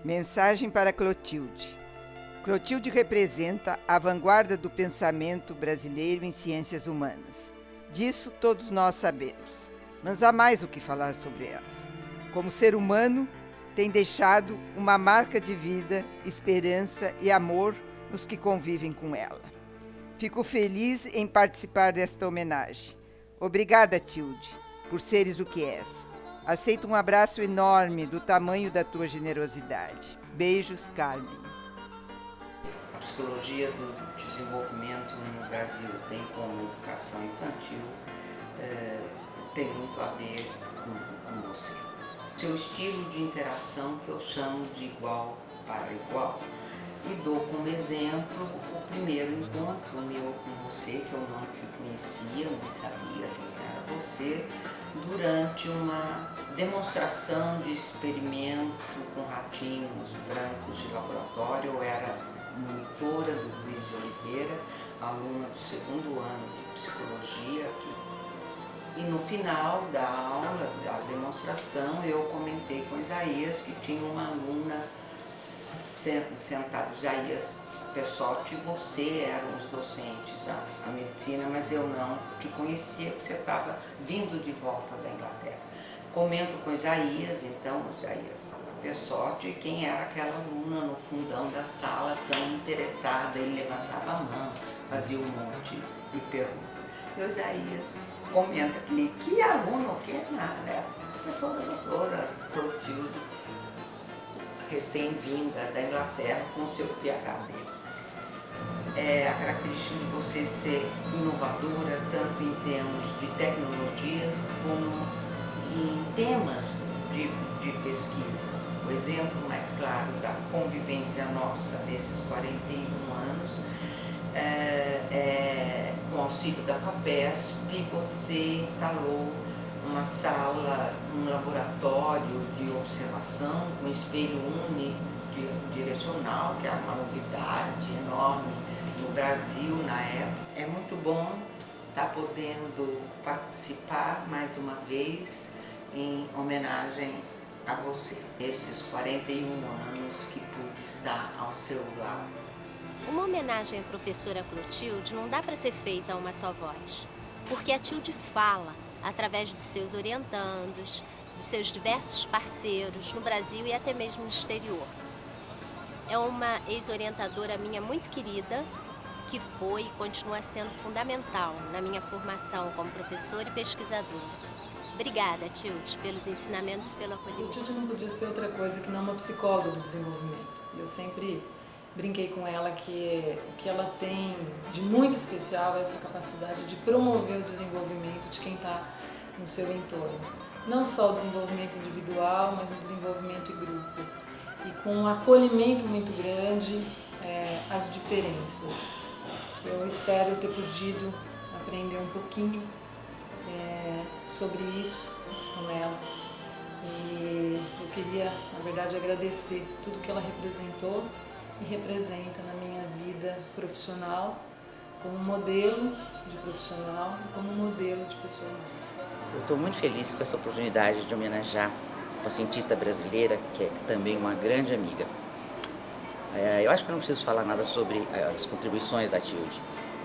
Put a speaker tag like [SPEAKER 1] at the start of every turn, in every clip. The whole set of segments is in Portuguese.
[SPEAKER 1] Mensagem para Clotilde. Clotilde representa a vanguarda do pensamento brasileiro em ciências humanas. Disso todos nós sabemos, mas há mais o que falar sobre ela. Como ser humano, tem deixado uma marca de vida, esperança e amor nos que convivem com ela. Fico feliz em participar desta homenagem. Obrigada, Tilde, por seres o que és. Aceito um abraço enorme do tamanho da tua generosidade. Beijos, Carmen.
[SPEAKER 2] A psicologia do desenvolvimento no Brasil, bem como educação infantil, tem muito a ver com você. Seu estilo de interação que eu chamo de igual para igual. E dou como exemplo o primeiro encontro meu com você, que eu não te conhecia, não sabia quem era você, durante uma demonstração de experimento com ratinhos brancos de laboratório. Eu era monitora do Luiz de Oliveira, aluna do 2º ano de psicologia aqui. E no final da aula, da demonstração, eu comentei com Isaías que tinha uma aluna sentada. Isaías Pessotti, você eram os docentes da medicina, mas eu não te conhecia porque você estava vindo de volta da Inglaterra. Comento com Isaías, então, Isaías Pessotti, quem era aquela aluna no fundão da sala tão interessada. Ele levantava a mão, fazia um monte de perguntas. E o Isaías comenta que aluno, o que? Nada, é a professora doutora Clotilde, recém-vinda da Inglaterra com seu PhD. A característica de você ser inovadora, tanto em termos de tecnologias como em temas de pesquisa. O exemplo mais claro da convivência nossa desses 41 anos com o auxílio da FAPESP, você instalou uma sala, um laboratório de observação com espelho unidirecional, que é uma novidade enorme no Brasil na época. É muito bom estar podendo participar mais uma vez em homenagem a você, esses 41 anos que pude estar ao seu lado.
[SPEAKER 3] Uma homenagem à professora Clotilde não dá para ser feita a uma só voz, porque a Tilde fala através dos seus orientandos, dos seus diversos parceiros no Brasil e até mesmo no exterior. É uma ex-orientadora minha muito querida, que foi e continua sendo fundamental na minha formação como professora e pesquisadora. Obrigada, Tilde, pelos ensinamentos e pelo acolhimento.
[SPEAKER 4] Tilde não podia ser outra coisa que não uma psicóloga do desenvolvimento. Eu sempre brinquei com ela que o que ela tem de muito especial é essa capacidade de promover o desenvolvimento de quem está no seu entorno. Não só o desenvolvimento individual, mas o desenvolvimento em grupo. E com um acolhimento muito grande às diferenças. Eu espero ter podido aprender um pouquinho sobre isso com ela. E eu queria, na verdade, agradecer tudo que ela representou e representa na minha vida profissional, como modelo de profissional e como modelo de pessoa humana.
[SPEAKER 5] Eu estou muito feliz com essa oportunidade de homenagear uma cientista brasileira, que é também uma grande amiga. Eu acho que eu não preciso falar nada sobre as contribuições da Tilde,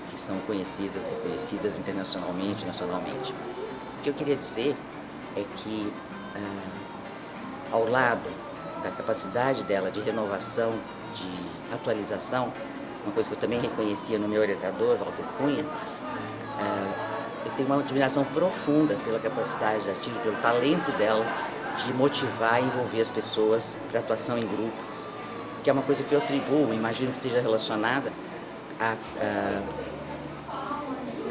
[SPEAKER 5] que são conhecidas, reconhecidas internacionalmente e nacionalmente. O que eu queria dizer é que, ao lado da capacidade dela de renovação, de atualização, uma coisa que eu também reconhecia no meu orientador, Walter Cunha, eu tenho uma admiração profunda pela capacidade da Tilde, pelo talento dela de motivar e envolver as pessoas para atuação em grupo, que é uma coisa que eu atribuo, imagino que esteja relacionada à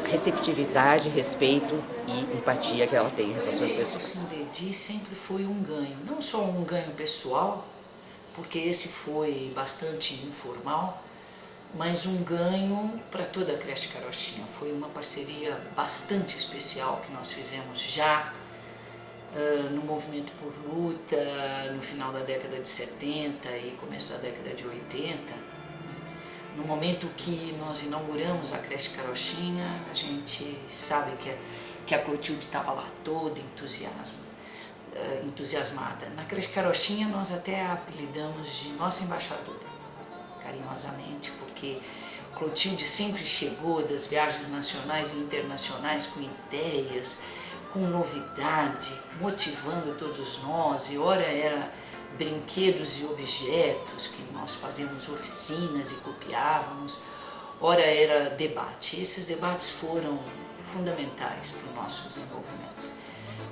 [SPEAKER 5] receptividade, respeito e empatia que ela tem em relação às pessoas.
[SPEAKER 6] O Dedi sempre foi um ganho, não só um ganho pessoal, porque esse foi bastante informal, mas um ganho para toda a Creche Carochinha. Foi uma parceria bastante especial que nós fizemos já no movimento por luta, no final da década de 70 e começo da década de 80. No momento que nós inauguramos a Creche Carochinha, a gente sabe que a Clotilde estava lá toda entusiasmo. entusiasmada. Na creche Carochinha nós até a apelidamos de nossa embaixadora, carinhosamente, porque Clotilde sempre chegou das viagens nacionais e internacionais com ideias, com novidade, motivando todos nós, e ora era brinquedos e objetos que nós fazíamos oficinas e copiávamos, ora era debate. E esses debates foram fundamentais para o nosso desenvolvimento.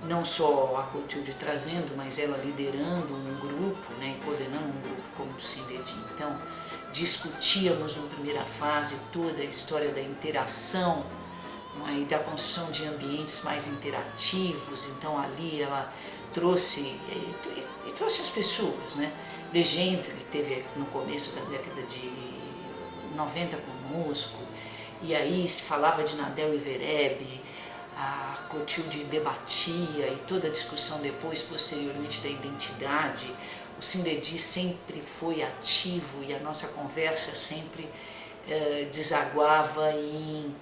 [SPEAKER 6] Não só a Clotilde trazendo, mas ela liderando um grupo, né, e coordenando um grupo como o do Sindedim. Então, discutíamos na primeira fase toda a história da interação, né, e da construção de ambientes mais interativos. Então, ali ela trouxe, e trouxe as pessoas, né? Legendre, que teve no começo da década de 90 conosco, e aí se falava de Nadel e Vereb, a Clotilde debatia, e toda a discussão depois, posteriormente, da identidade. O Sindedi sempre foi ativo e a nossa conversa sempre desaguava em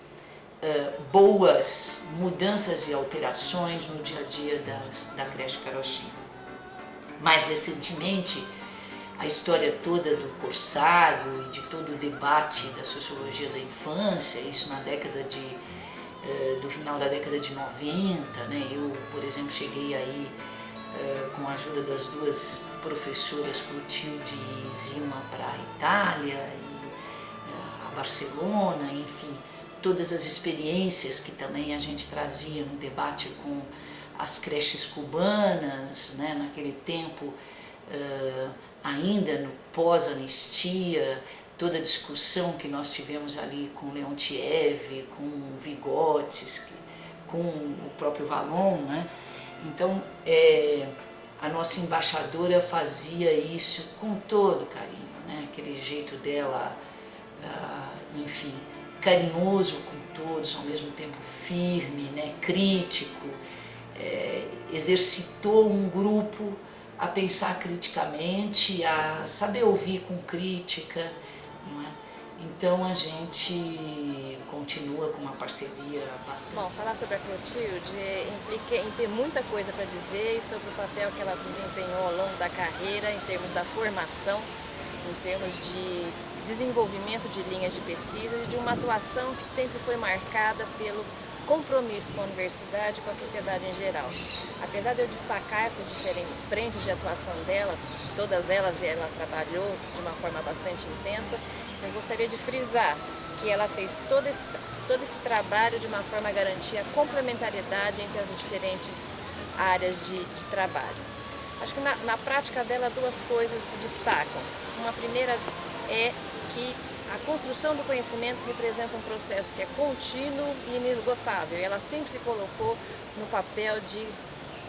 [SPEAKER 6] boas mudanças e alterações no dia a dia da creche Carochinha. Mais recentemente, a história toda do corsário e de todo o debate da sociologia da infância, isso na década do final da década de 90, né? Eu, por exemplo, cheguei aí com a ajuda das duas professoras Clotilde e Zilma para a Itália e a Barcelona, enfim, todas as experiências que também a gente trazia no debate com as creches cubanas, né? Naquele tempo, ainda no pós-anistia, toda a discussão que nós tivemos ali com Leontiev, com Vygotsky, com o próprio Vallon, né? Então, a nossa embaixadora fazia isso com todo carinho, né? Aquele jeito dela, enfim, carinhoso com todos, ao mesmo tempo firme, né? Crítico, exercitou um grupo a pensar criticamente, a saber ouvir com crítica, não é? Então a gente continua com uma parceria bastante...
[SPEAKER 7] Bom, falar sobre a Clotilde implica em ter muita coisa para dizer e sobre o papel que ela desempenhou ao longo da carreira em termos da formação, em termos de desenvolvimento de linhas de pesquisa e de uma atuação que sempre foi marcada pelo compromisso com a universidade e com a sociedade em geral. Apesar de eu destacar essas diferentes frentes de atuação dela, todas elas ela trabalhou de uma forma bastante intensa, eu gostaria de frisar que ela fez todo esse trabalho de uma forma a garantir a complementariedade entre as diferentes áreas de trabalho. Acho que na prática dela duas coisas se destacam. Uma primeira é que a construção do conhecimento representa um processo que é contínuo e inesgotável. Ela sempre se colocou no papel de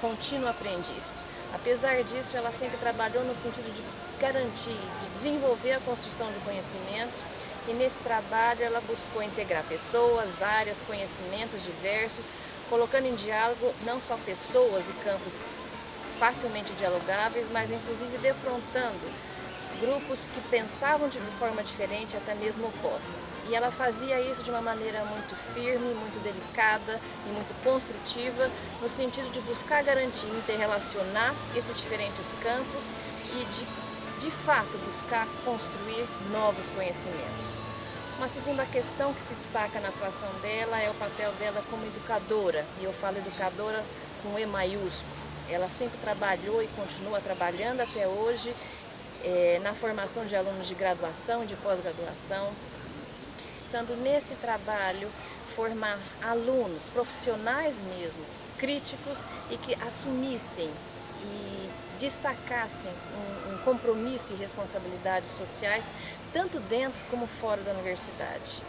[SPEAKER 7] contínuo aprendiz. Apesar disso, ela sempre trabalhou no sentido de garantir, de desenvolver a construção de conhecimento, e nesse trabalho ela buscou integrar pessoas, áreas, conhecimentos diversos, colocando em diálogo não só pessoas e campos facilmente dialogáveis, mas inclusive defrontando grupos que pensavam de forma diferente, até mesmo opostas. E ela fazia isso de uma maneira muito firme, muito delicada e muito construtiva, no sentido de buscar garantir, interrelacionar esses diferentes campos e de fato, buscar construir novos conhecimentos. Uma segunda questão que se destaca na atuação dela é o papel dela como educadora, e eu falo educadora com E maiúsculo. Ela sempre trabalhou e continua trabalhando até hoje na formação de alunos de graduação e de pós-graduação, buscando nesse trabalho formar alunos, profissionais mesmo, críticos e que assumissem e destacassem um compromisso e responsabilidades sociais, tanto dentro como fora da universidade.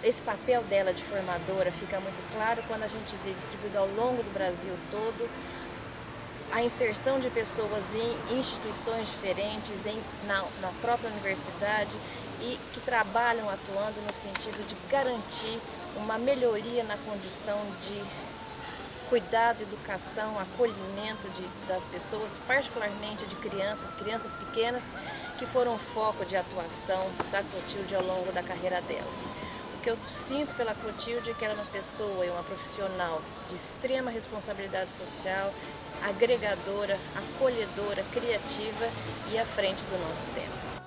[SPEAKER 7] Esse papel dela de formadora fica muito claro quando a gente vê distribuído ao longo do Brasil todo a inserção de pessoas em instituições diferentes, na própria universidade, e que trabalham atuando no sentido de garantir uma melhoria na condição de cuidado, educação, acolhimento das pessoas, particularmente de crianças pequenas, que foram o foco de atuação da Clotilde ao longo da carreira dela. O que eu sinto pela Clotilde é que ela é uma pessoa e uma profissional de extrema responsabilidade social, agregadora, acolhedora, criativa e à frente do nosso tempo.